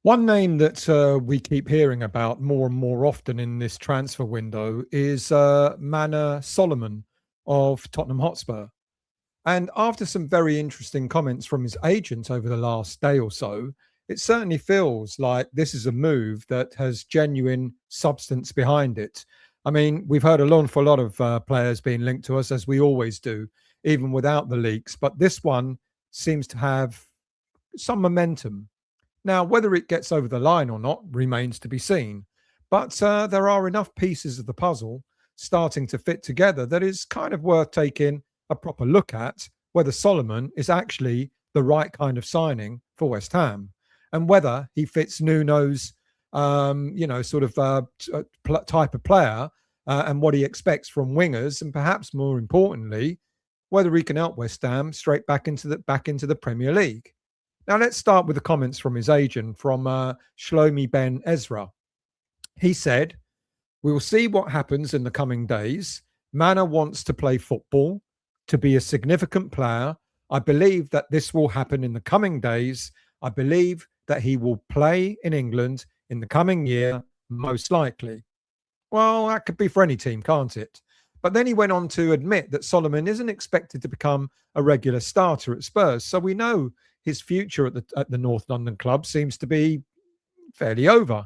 One name that we keep hearing about more and more often in this transfer window is Manor Solomon of Tottenham Hotspur. And after some very interesting comments from his agent over the last day or so, it certainly feels like this is a move that has genuine substance behind it. I mean, we've heard an awful lot of players being linked to us, as we always do, even without the leaks. But this one seems to have some momentum. Now, whether it gets over the line or not remains to be seen. But there are enough pieces of the puzzle starting to fit together that is kind of worth taking a proper look at whether Solomon is actually the right kind of signing for West Ham and whether he fits Nuno's, type of player and what he expects from wingers, and perhaps more importantly, whether he can help West Ham straight back into the Premier League. Now, let's start with the comments from his agent, from Shlomi Ben Ezra. He said, "We will see what happens in the coming days. Mana wants to play football, to be a significant player. I believe that this will happen in the coming days. I believe that he will play in England in the coming year, most likely." Well, that could be for any team, can't it? But then he went on to admit that Solomon isn't expected to become a regular starter at Spurs. So we know his future at the North London club seems to be fairly over.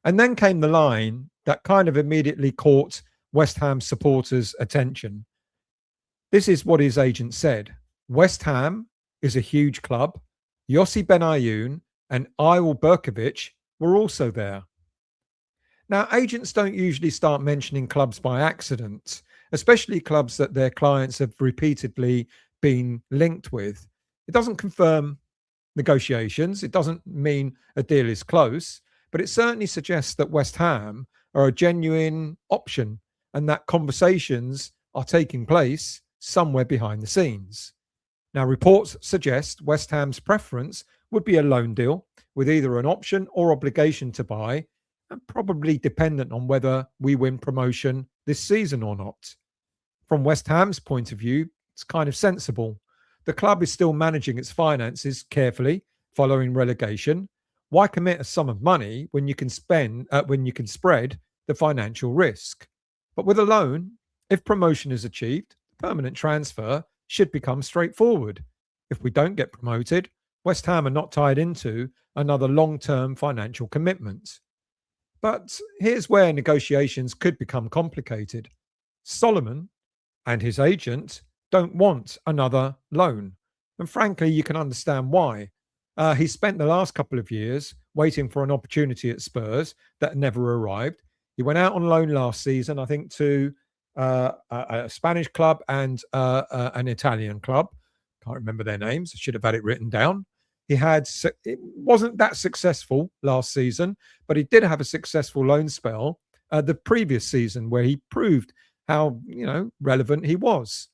And then came the line that kind of immediately caught West Ham supporters' attention. This is what his agent said: "West Ham is a huge club. Yossi Benayoun and Ayel Berkovic were also there." Now, agents don't usually start mentioning clubs by accident, especially clubs that their clients have repeatedly been linked with. It doesn't confirm negotiations. It doesn't mean a deal is close, but it certainly suggests that West Ham are a genuine option and that conversations are taking place somewhere behind the scenes. Now, reports suggest West Ham's preference would be a loan deal with either an option or obligation to buy, and probably dependent on whether we win promotion this season or not. From West Ham's point of view, it's kind of sensible. The club is still managing its finances carefully following relegation. Why commit a sum of money when you can spread the financial risk? But with a loan, if promotion is achieved, permanent transfer should become straightforward. If we don't get promoted, West Ham are not tied into another long-term financial commitment. But here's where negotiations could become complicated. Solomon and his agent don't want another loan. And frankly, you can understand why. He spent the last couple of years waiting for an opportunity at Spurs that never arrived. He went out on loan last season, I think, to a Spanish club and an Italian club. Can't remember their names. I should have had it written down. It wasn't that successful last season, but he did have a successful loan spell the previous season where he proved how relevant he was.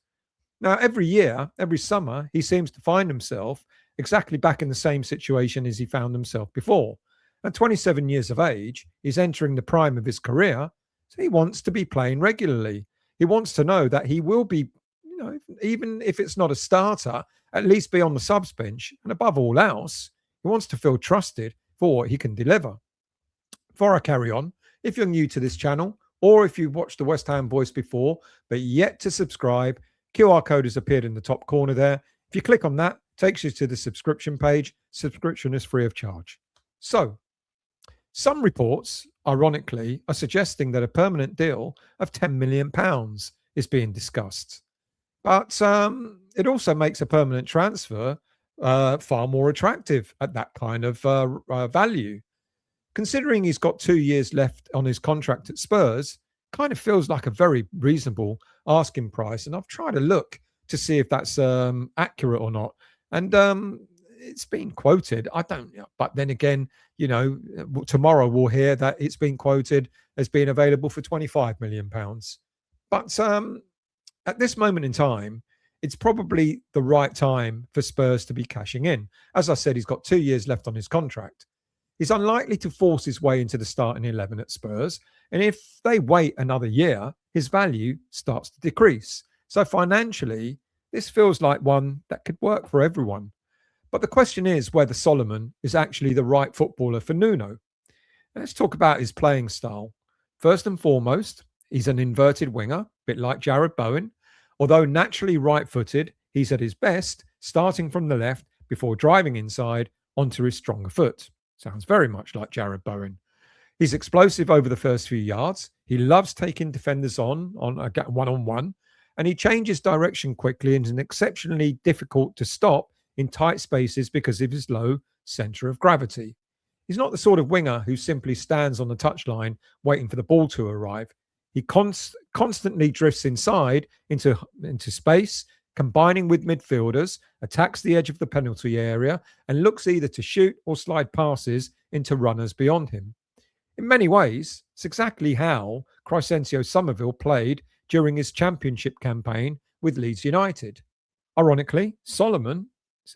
Now, every year, every summer, he seems to find himself exactly back in the same situation as he found himself before. At 27 years of age, he's entering the prime of his career, so he wants to be playing regularly. He wants to know that he will be, even if it's not a starter, at least be on the subs bench. And above all else, he wants to feel trusted for what he can deliver. Before I carry on, if you're new to this channel, or if you've watched the West Ham Voice before, but yet to subscribe, QR code has appeared in the top corner there. If you click on that, it takes you to the subscription page. Subscription is free of charge. So, some reports, ironically, are suggesting that a permanent deal of £10 million is being discussed. But it also makes a permanent transfer far more attractive at that kind of value. Considering he's got 2 years left on his contract at Spurs, kind of feels like a very reasonable asking price. And I've tried to look to see if that's accurate or not. And it's been quoted. I don't know. But then again, tomorrow we'll hear that it's been quoted as being available for £25 million. But at this moment in time, it's probably the right time for Spurs to be cashing in. As I said, he's got 2 years left on his contract. He's unlikely to force his way into the starting 11 at Spurs. And if they wait another year, his value starts to decrease. So financially, this feels like one that could work for everyone. But the question is whether Solomon is actually the right footballer for Nuno. Let's talk about his playing style. First and foremost, he's an inverted winger, a bit like Jared Bowen. Although naturally right footed, he's at his best starting from the left before driving inside onto his stronger foot. Sounds very much like Jared Bowen. He's explosive over the first few yards. He loves taking defenders on a one-on-one, and he changes direction quickly and is exceptionally difficult to stop in tight spaces because of his low centre of gravity. He's not the sort of winger who simply stands on the touchline waiting for the ball to arrive. He constantly drifts inside into space, combining with midfielders, attacks the edge of the penalty area, and looks either to shoot or slide passes into runners beyond him. In many ways, it's exactly how Crysencio Somerville played during his championship campaign with Leeds United. Ironically, Solomon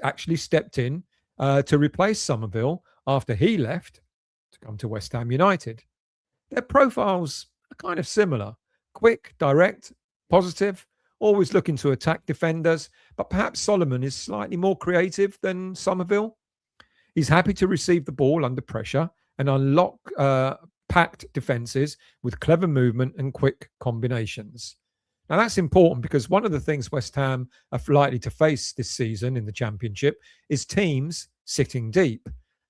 actually stepped in to replace Somerville after he left to come to West Ham United. Their profiles are kind of similar: quick, direct, positive, always looking to attack defenders, but perhaps Solomon is slightly more creative than Somerville. He's happy to receive the ball under pressure and unlock packed defences with clever movement and quick combinations. Now, that's important because one of the things West Ham are likely to face this season in the Championship is teams sitting deep.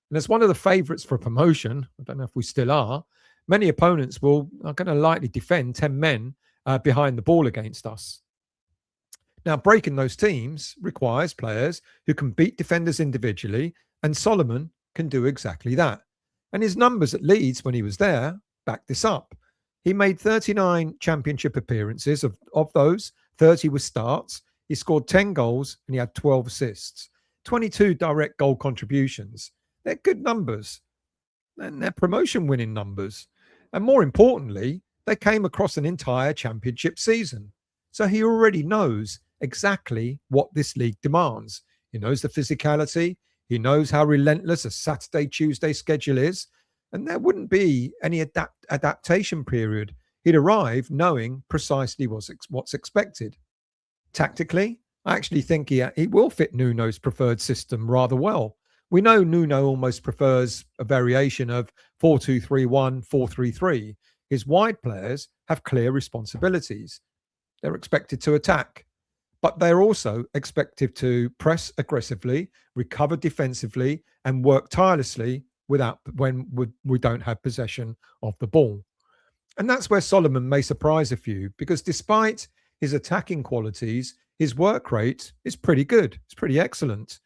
And as one of the favourites for promotion, I don't know if we still are, many opponents are going to likely defend 10 men behind the ball against us. Now, breaking those teams requires players who can beat defenders individually, and Solomon can do exactly that. And his numbers at Leeds when he was there back this up. He made 39 championship appearances. Of those, 30 were starts. He scored 10 goals and he had 12 assists, 22 direct goal contributions. They're good numbers, and they're promotion-winning numbers. And more importantly, they came across an entire championship season. So he already knows exactly what this league demands. He knows the physicality. He knows how relentless a Saturday, Tuesday schedule is, and there wouldn't be any adaptation period. He'd arrive knowing precisely what's expected. Tactically, I actually think he will fit Nuno's preferred system rather well. We know Nuno almost prefers a variation of 4-2-3-1, 4-3-3. His wide players have clear responsibilities. They're expected to attack, but they're also expected to press aggressively, recover defensively, and work tirelessly when we don't have possession of the ball. And that's where Solomon may surprise a few, because despite his attacking qualities, his work rate is pretty good. It's pretty excellent.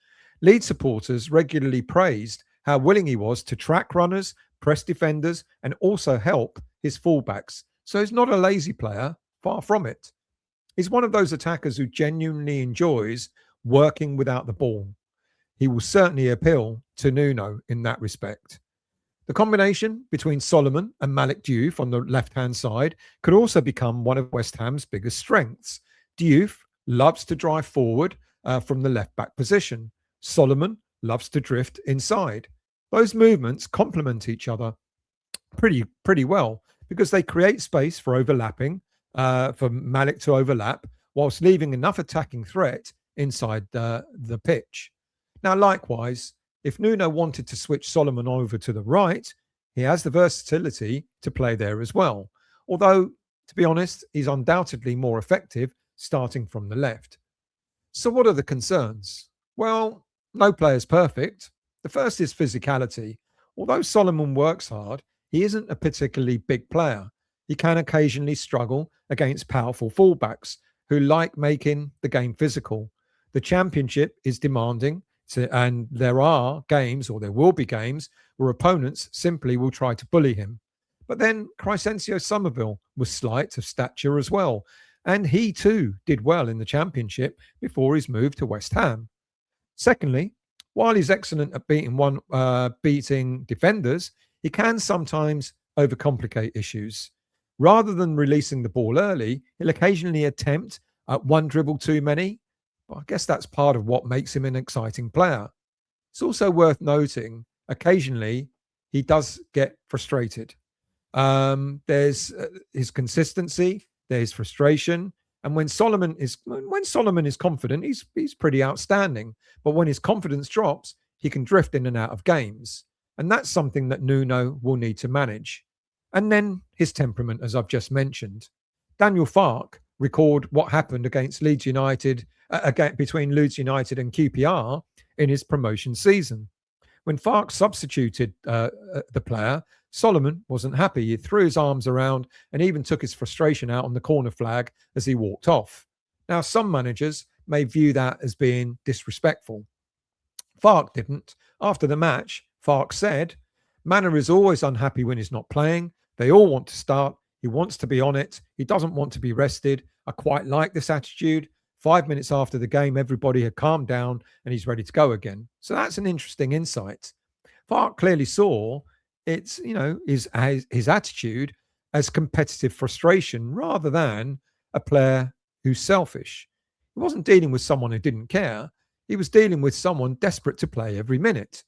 Leeds supporters regularly praised how willing he was to track runners, press defenders, and also help his fullbacks. So he's not a lazy player, far from it. He's one of those attackers who genuinely enjoys working without the ball. He will certainly appeal to Nuno in that respect. The combination between Solomon and Malik Diouf on the left-hand side could also become one of West Ham's biggest strengths. Diouf loves to drive forward from the left-back position. Solomon loves to drift inside. Those movements complement each other pretty well because they create space for overlapping, for Malik to overlap, whilst leaving enough attacking threat inside the pitch. Now, likewise, if Nuno wanted to switch Solomon over to the right, he has the versatility to play there as well. Although, to be honest, he's undoubtedly more effective starting from the left. So what are the concerns? Well, no player's perfect. The first is physicality. Although Solomon works hard, he isn't a particularly big player. He can occasionally struggle against powerful fullbacks who like making the game physical. The Championship is demanding, and there are games, or there will be games, where opponents simply will try to bully him. But then Crysencio Somerville was slight of stature as well, and he too did well in the Championship before his move to West Ham. Secondly, while he's excellent at beating defenders, he can sometimes overcomplicate issues. Rather than releasing the ball early, he'll occasionally attempt at one dribble too many. But I guess that's part of what makes him an exciting player. It's also worth noting, occasionally he does get frustrated. There's his consistency, there's frustration, And when Solomon is confident, he's pretty outstanding. But when his confidence drops, he can drift in and out of games. And that's something that Nuno will need to manage. And then his temperament, as I've just mentioned. Daniel Farke recalled what happened against Leeds United, between Leeds United and QPR in his promotion season. When Farke substituted the player, Solomon wasn't happy. He threw his arms around and even took his frustration out on the corner flag as he walked off. Now, some managers may view that as being disrespectful. Farke didn't. After the match, Farke said, Manor is always unhappy when he's not playing. They all want to start. He wants to be on it. He doesn't want to be rested. I quite like this attitude. 5 minutes after the game, everybody had calmed down and he's ready to go again. So that's an interesting insight. Farke clearly saw his attitude as competitive frustration rather than a player who's selfish. He wasn't dealing with someone who didn't care. He was dealing with someone desperate to play every minute.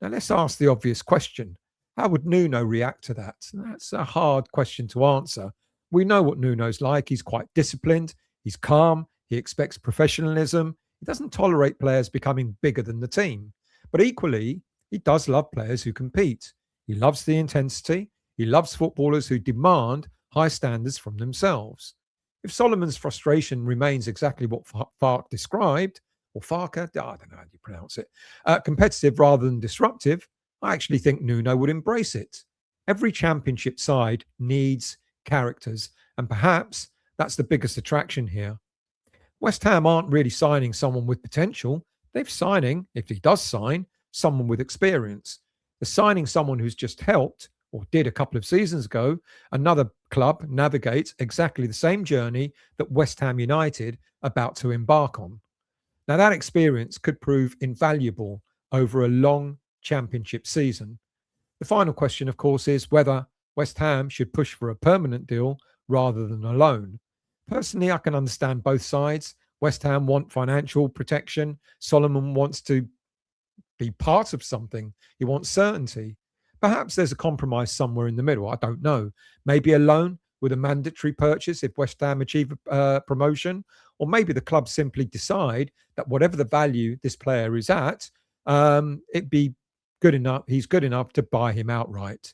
Now let's ask the obvious question. How would Nuno react to that? That's a hard question to answer. We know what Nuno's like. He's quite disciplined. He's calm. He expects professionalism. He doesn't tolerate players becoming bigger than the team. But equally, he does love players who compete. He loves the intensity. He loves footballers who demand high standards from themselves. If Solomon's frustration remains exactly what Farke described, or Farke, I don't know how you pronounce it, competitive rather than disruptive, I actually think Nuno would embrace it. Every championship side needs characters, and perhaps that's the biggest attraction here. West Ham aren't really signing someone with potential. They're signing, if he does sign, someone with experience. They're signing someone who's just helped, or did a couple of seasons ago, another club navigate exactly the same journey that West Ham United are about to embark on. Now, that experience could prove invaluable over a long championship season. The final question, of course, is whether West Ham should push for a permanent deal rather than a loan. Personally, I can understand both sides. West Ham want financial protection. Solomon wants to be part of something. He wants certainty. Perhaps there's a compromise somewhere in the middle. I don't know. Maybe a loan with a mandatory purchase if West Ham achieve promotion, or maybe the club simply decide that whatever the value this player is at, it'd be good enough. He's good enough to buy him outright.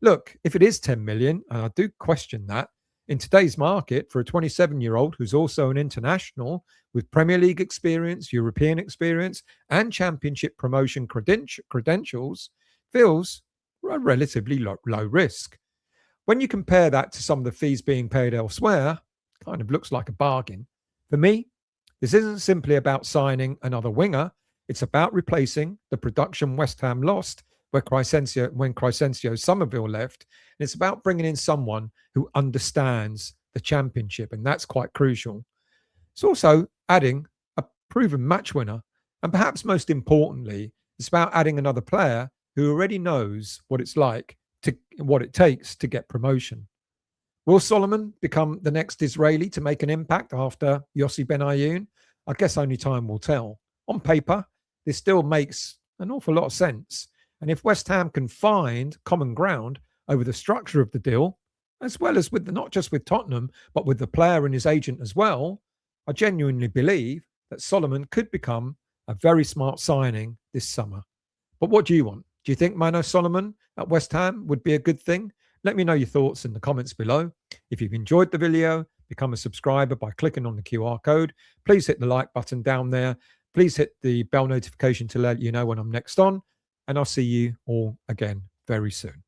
Look, if it is 10 million, and I do question that, in today's market for a 27-year-old who's also an international with Premier League experience, European experience, and championship promotion credentials, feels a relatively low risk. When you compare that to some of the fees being paid elsewhere, kind of looks like a bargain. For me, this isn't simply about signing another winger. It's about replacing the production West Ham lost when Crescencio Somerville left. And it's about bringing in someone who understands the championship, and that's quite crucial. It's also adding a proven match winner. And perhaps most importantly, it's about adding another player who already knows what it takes to get promotion. Will Solomon become the next Israeli to make an impact after Yossi Benayoun? I guess only time will tell. On paper, this still makes an awful lot of sense. And if West Ham can find common ground over the structure of the deal, as well as not just with Tottenham, but with the player and his agent as well, I genuinely believe that Solomon could become a very smart signing this summer. But what do you want? Do you think Mano Solomon at West Ham would be a good thing? Let me know your thoughts in the comments below. If you've enjoyed the video, become a subscriber by clicking on the QR code. Please hit the like button down there. Please hit the bell notification to let you know when I'm next on. And I'll see you all again very soon.